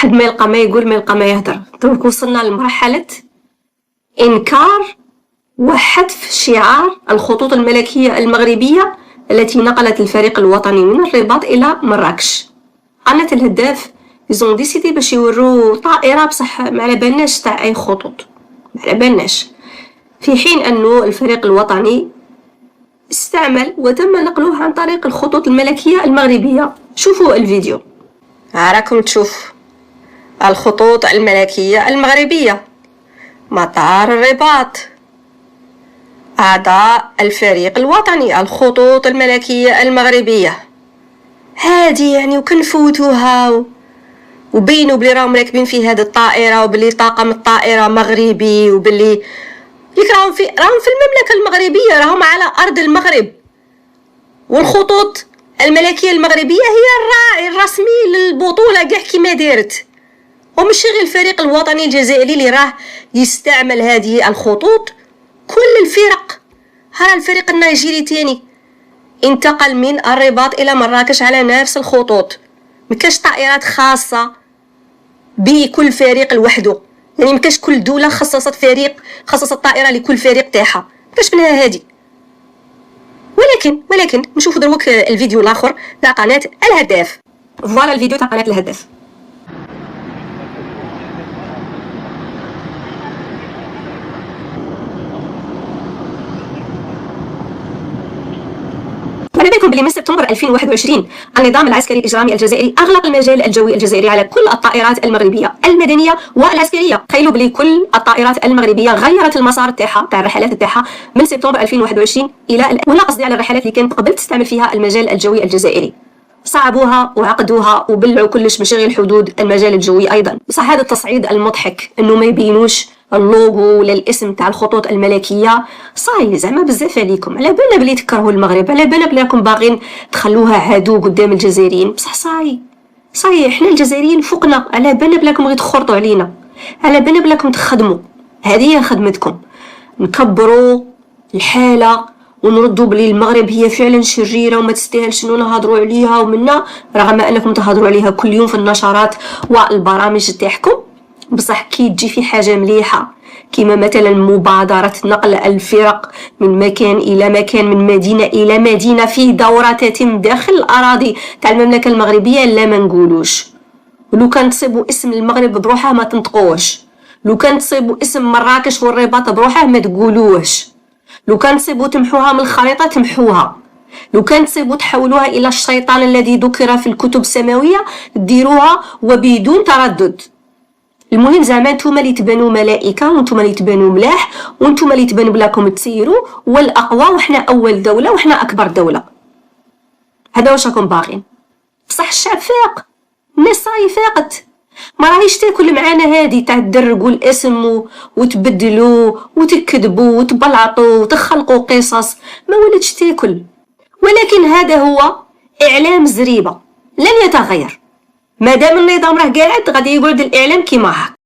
واحد ما يلقى ما يقول ما يلقى ما يهدر. دونك وصلنا لمرحلة إنكار وحذف شعار الخطوط الملكية المغربية التي نقلت الفريق الوطني من الرباط إلى مراكش. قناة الهداف يزون ديسيدي باش يورو طائرة بصح ما على بالناش تاع أي خطوط، ما على بالناش، في حين أنه الفريق الوطني استعمل وتم نقله عن طريق الخطوط الملكية المغربية. شوفوا الفيديو راكم تشوف الخطوط الملكية المغربية، مطار الرباط، أعضاء الفريق الوطني، الخطوط الملكية المغربية. هادي يعني وكنفوتوها وبينوا بلي راهم راكبين في هذه الطائرة وبلي طاقم الطائرة مغربي وبلي راهم في المملكة المغربية، راهم على أرض المغرب. والخطوط الملكية المغربية هي الراعي الرسمي للبطولة كاع كيما دارت، وماشي غير الفريق الوطني الجزائري اللي راه يستعمل هذه الخطوط، كل الفرق. ها الفريق النيجيري تاني انتقل من الرباط إلى مراكش على نفس الخطوط، مكاش طائرات خاصة بكل فريق لوحده، يعني مكاش كل دولة خصصت طائرة لكل فريق تاعها، مكاش منها هادي. ولكن نشوفوا دروك الفيديو الاخر تاع قناة الهداف. فوالا الفيديو تاع قناة الهداف. على بالكم بلي من سبتمبر 2021 النظام العسكري الإجرامي الجزائري أغلق المجال الجوي الجزائري على كل الطائرات المغربية المدنية والعسكرية. تخيلوا بلي كل الطائرات المغربية غيرت المسار تاعها تاع الرحلات تاعها من سبتمبر 2021 إلى الآن، ولا قصدي على الرحلات اللي كانت قبل تستعمل فيها المجال الجوي الجزائري. صعبوها وعقدوها وبلعوا كلش باش يغير حدود المجال الجوي أيضا. بصح هذا التصعيد المضحك إنه ما يبينوش اللوغو ولا الاسم تاع الخطوط الملكيه، صاي زعما بزاف عليكم. على بالنا بلي تكرهوا المغرب، على بالنا بلي راكم باغيين تخلوها عدو قدام الجزائريين، بصح صاي احنا الجزائريين فوقنا. على بالنا بلاكم غير تخرطوا علينا، على بالنا بلاكم تخدموا. هذه هي خدمتكم، نكبروا الحاله ونردوا بلي المغرب هي فعلا شريره وما تستاهلش انو نهضروا عليها ومنا، رغم انكم تهضروا عليها كل يوم في النشرات والبرامج تاعكم. بصح كي تجي في حاجة مليحة كما مثلا مبادرة نقل الفرق من مكان إلى مكان، من مدينة إلى مدينة، في دورة تتم داخل الأراضي تاع المملكة المغربية، لا ما نقولوش. لو كان تصيبوا اسم المغرب بروحه ما تنطقوش، لو كان تصيبوا اسم مراكش والرباط بروحه ما تقولوش، لو كان تصيبوا تمحوها من الخريطة تمحوها، لو كان تصيبوا تحولوها إلى الشيطان الذي ذكر في الكتب السماوية ديروها وبدون تردد. المهم زعما نتوما اللي تبانوا ملائكه وانتوما اللي تبانوا ملاح وانتوما اللي تبانوا بلاكم تسيروا والاقوى، وحنا اول دوله وحنا اكبر دوله. هذا واش راكم باغين. بصح الشعب فاق، الناس راهي فاقت، ما راهيش تاكل معانا هادي تاع تدرقوا الاسم وتبدلوا وتكذبوا وتبلعطوا وتخلقوا قصص، ما ولاتش تاكل. ولكن هذا هو اعلام زريبه لن يتغير، مادام النظام راه قاعد غادي يقعد الاعلام كيما هكا.